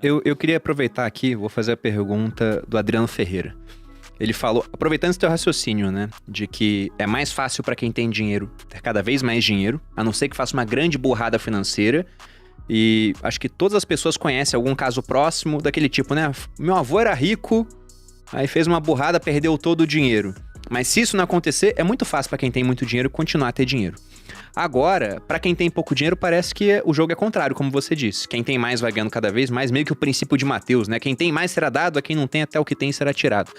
Eu queria aproveitar aqui, vou fazer a pergunta do Adriano Ferreira. Ele falou, aproveitando esse teu raciocínio, né, de que é mais fácil para quem tem dinheiro ter cada vez mais dinheiro, a não ser que faça uma grande burrada financeira. E acho que todas as pessoas conhecem algum caso próximo daquele tipo, né? Meu avô era rico, aí fez uma burrada, perdeu todo o dinheiro. Mas se isso não acontecer, é muito fácil para quem tem muito dinheiro continuar a ter dinheiro. Agora, para quem tem pouco dinheiro, parece que o jogo é contrário, como você disse. Quem tem mais vai ganhando cada vez mais, meio que o princípio de Mateus, né? Quem tem mais será dado, a quem não tem, até o que tem será tirado.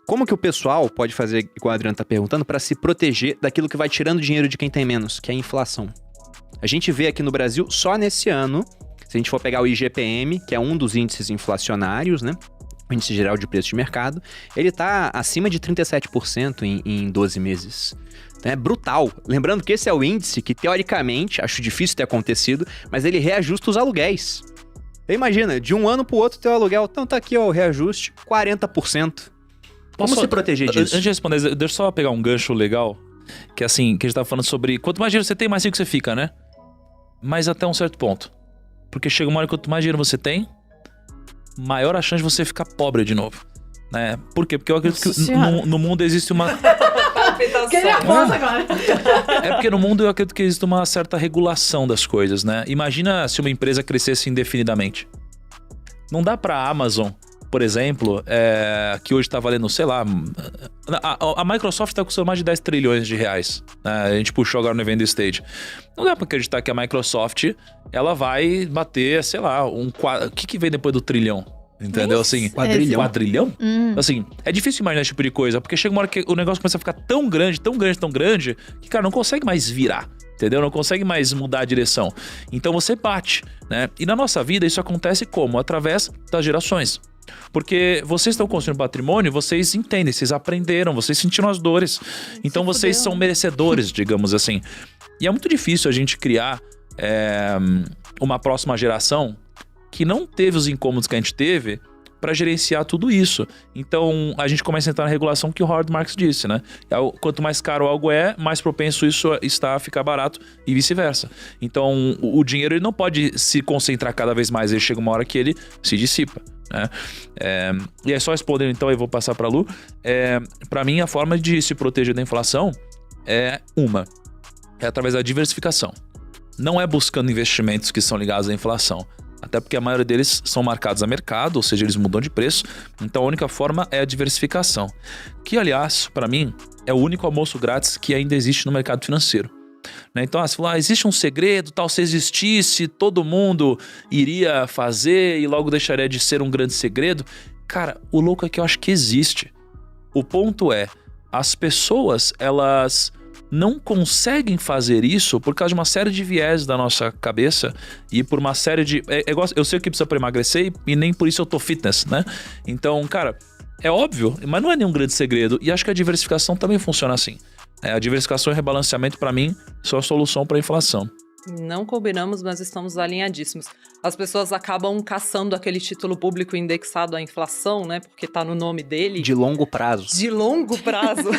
Como que o pessoal pode fazer, igual o Adriano tá perguntando, para se proteger daquilo que vai tirando dinheiro de quem tem menos, que é a inflação? A gente vê aqui no Brasil, só nesse ano, se a gente for pegar o IGPM, que é um dos índices inflacionários, né? O índice geral de preço de mercado, ele está acima de 37% em 12 meses. Então é brutal. Lembrando que esse é o índice que, teoricamente, acho difícil ter acontecido, mas ele reajusta os aluguéis. Então, imagina, de um ano para o outro, teu aluguel, então tá aqui ó, o reajuste, 40%. Como se proteger disso? Antes de responder, deixa eu só pegar um gancho legal, que assim, que a gente tava falando sobre quanto mais dinheiro você tem, mais rico você fica, né? Mas até um certo ponto. Porque chega uma hora que quanto mais dinheiro você tem, maior a chance de você ficar pobre de novo, né? Por quê? Porque eu acredito que no mundo existe uma... Queria aposta agora. É porque no mundo eu acredito que existe uma certa regulação das coisas, né? Imagina se uma empresa crescesse indefinidamente. Não dá pra Amazon, por exemplo, que hoje tá valendo, sei lá... A Microsoft tá custando mais de 10 trilhões de reais, né? A gente puxou agora no evento stage. Não dá pra acreditar que a Microsoft, ela vai bater, sei lá, o que vem depois do trilhão? Entendeu? Assim, quadrilhão? Assim, é difícil imaginar esse tipo de coisa, porque chega uma hora que o negócio começa a ficar tão grande, que, cara, não consegue mais virar. Entendeu? Não consegue mais mudar a direção. Então você bate, né? E na nossa vida isso acontece como? Através das gerações. Porque vocês estão construindo patrimônio, vocês entendem, vocês aprenderam, vocês sentiram as dores. Então vocês são merecedores, digamos assim. E é muito difícil a gente criar uma próxima geração que não teve os incômodos que a gente teve para gerenciar tudo isso. Então, a gente começa a entrar na regulação que o Howard Marks disse, né? Quanto mais caro algo é, mais propenso isso está a ficar barato e vice-versa. Então, o dinheiro ele não pode se concentrar cada vez mais. Ele chega uma hora que ele se dissipa, né? E é só respondendo, então, eu vou passar para a Lu. Para mim, a forma de se proteger da inflação é através da diversificação. Não é buscando investimentos que são ligados à inflação. Até porque a maioria deles são marcados a mercado, ou seja, eles mudam de preço. Então a única forma é a diversificação. Que, aliás, para mim, é o único almoço grátis que ainda existe no mercado financeiro. Né? Então, se falar, existe um segredo, tal, se existisse, todo mundo iria fazer e logo deixaria de ser um grande segredo. Cara, o louco é que eu acho que existe. O ponto é, as pessoas, elas não conseguem fazer isso por causa de uma série de viés da nossa cabeça e por uma série de... eu sei que precisa para emagrecer e nem por isso eu tô fitness, né? Então, cara, é óbvio, mas não é nenhum grande segredo. E acho que a diversificação também funciona assim. A diversificação e rebalanceamento, para mim, são a solução para a inflação. Não combinamos, mas estamos alinhadíssimos. As pessoas acabam caçando aquele título público indexado à inflação, né? Porque tá no nome dele. De longo prazo. De longo prazo.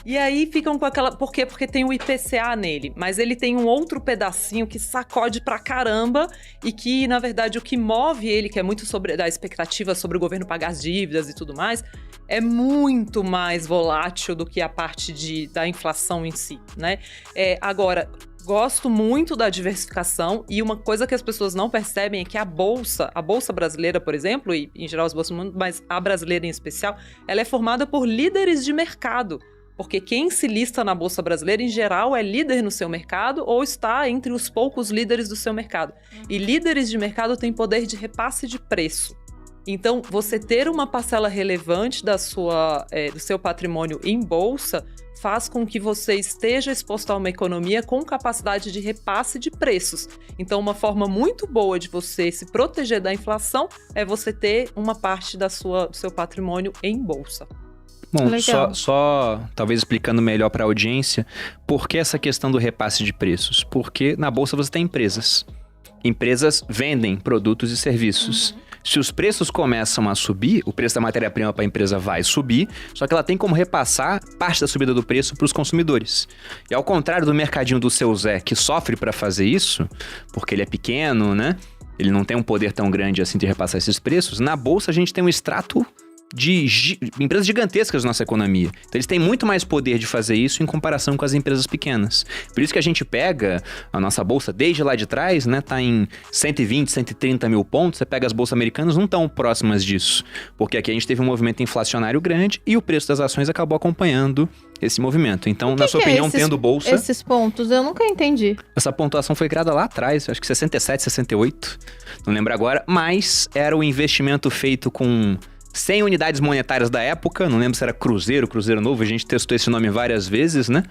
E aí ficam com aquela... Por quê? Porque tem o IPCA nele. Mas ele tem um outro pedacinho que sacode pra caramba e que, na verdade, o que move ele, que é muito sobre da expectativa sobre o governo pagar as dívidas e tudo mais, é muito mais volátil do que a parte da inflação em si, né? Agora... Gosto muito da diversificação e uma coisa que as pessoas não percebem é que a bolsa brasileira, por exemplo, e em geral as bolsas do mundo, mas a brasileira em especial, ela é formada por líderes de mercado. Porque quem se lista na bolsa brasileira, em geral, é líder no seu mercado ou está entre os poucos líderes do seu mercado. E líderes de mercado têm poder de repasse de preço. Então, você ter uma parcela relevante do seu patrimônio em bolsa faz com que você esteja exposto a uma economia com capacidade de repasse de preços. Então, uma forma muito boa de você se proteger da inflação é você ter uma parte do seu patrimônio em bolsa. Bom, só talvez explicando melhor para a audiência, por que essa questão do repasse de preços? Porque na bolsa você tem empresas. Empresas vendem produtos e serviços. Se os preços começam a subir, o preço da matéria-prima para a empresa vai subir, só que ela tem como repassar parte da subida do preço para os consumidores. E ao contrário do mercadinho do seu Zé, que sofre para fazer isso, porque ele é pequeno, né? ele não tem um poder tão grande assim de repassar esses preços. Na bolsa a gente tem um extrato de empresas gigantescas na nossa economia. Então eles têm muito mais poder de fazer isso em comparação com as empresas pequenas. Por isso que a gente pega a nossa bolsa desde lá de trás, né, tá em 120, 130 mil pontos. Você pega as bolsas americanas, não estão próximas disso. Porque aqui a gente teve um movimento inflacionário grande e o preço das ações acabou acompanhando esse movimento. Então, na sua opinião, tendo bolsa... Esses pontos, eu nunca entendi. Essa pontuação foi criada lá atrás, acho que 67, 68, não lembro agora, mas era o investimento feito com 100 unidades monetárias da época, não lembro se era Cruzeiro Novo, a gente testou esse nome várias vezes, né?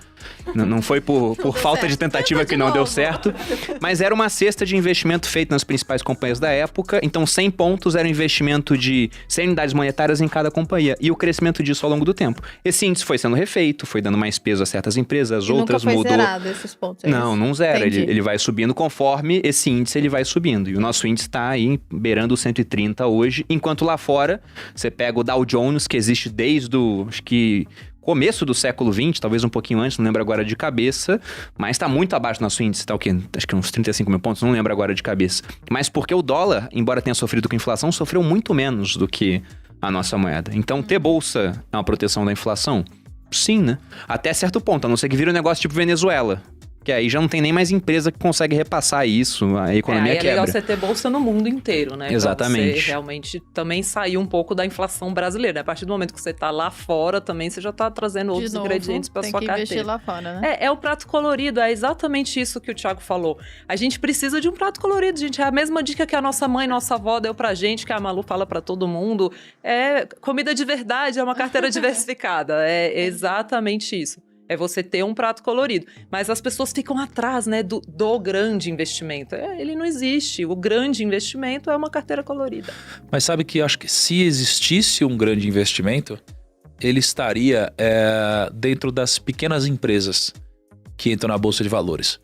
Não foi por falta de tentativa que não deu certo, mas era uma cesta de investimento feito nas principais companhias da época, então 100 pontos era um investimento de 100 unidades monetárias em cada companhia, e o crescimento disso ao longo do tempo. Esse índice foi sendo refeito, foi dando mais peso a certas empresas, as outras nunca foi mudou. Zerado esses pontos, é Não, isso? não zera, Entendi. ele vai subindo conforme esse índice ele vai subindo, e o nosso índice está aí beirando os 130 hoje, enquanto lá fora, você pega o Dow Jones, que existe desde acho que começo do século XX, talvez um pouquinho antes, não lembro agora de cabeça, mas está muito abaixo do nosso índice, tá o quê? Acho que uns 35 mil pontos, não lembro agora de cabeça. Mas porque o dólar, embora tenha sofrido com a inflação, sofreu muito menos do que a nossa moeda. Então, ter bolsa é uma proteção da inflação? Sim, né? Até certo ponto, a não ser que vire um negócio tipo Venezuela. Que aí já não tem nem mais empresa que consegue repassar isso, a economia aí quebra. É legal você ter bolsa no mundo inteiro, né? Exatamente. Pra você realmente também sair um pouco da inflação brasileira. A partir do momento que você tá lá fora, também você já tá trazendo outros ingredientes pra sua carteira. Tem que investir lá fora, né? É o prato colorido, é exatamente isso que o Thiago falou. A gente precisa de um prato colorido, gente. É a mesma dica que a nossa mãe, nossa avó deu pra gente, que a Malu fala pra todo mundo. É comida de verdade, é uma carteira diversificada. É exatamente isso. É você ter um prato colorido. Mas as pessoas ficam atrás, né, do grande investimento. Ele não existe. O grande investimento é uma carteira colorida. Mas sabe que acho que se existisse um grande investimento, ele estaria dentro das pequenas empresas que entram na Bolsa de Valores.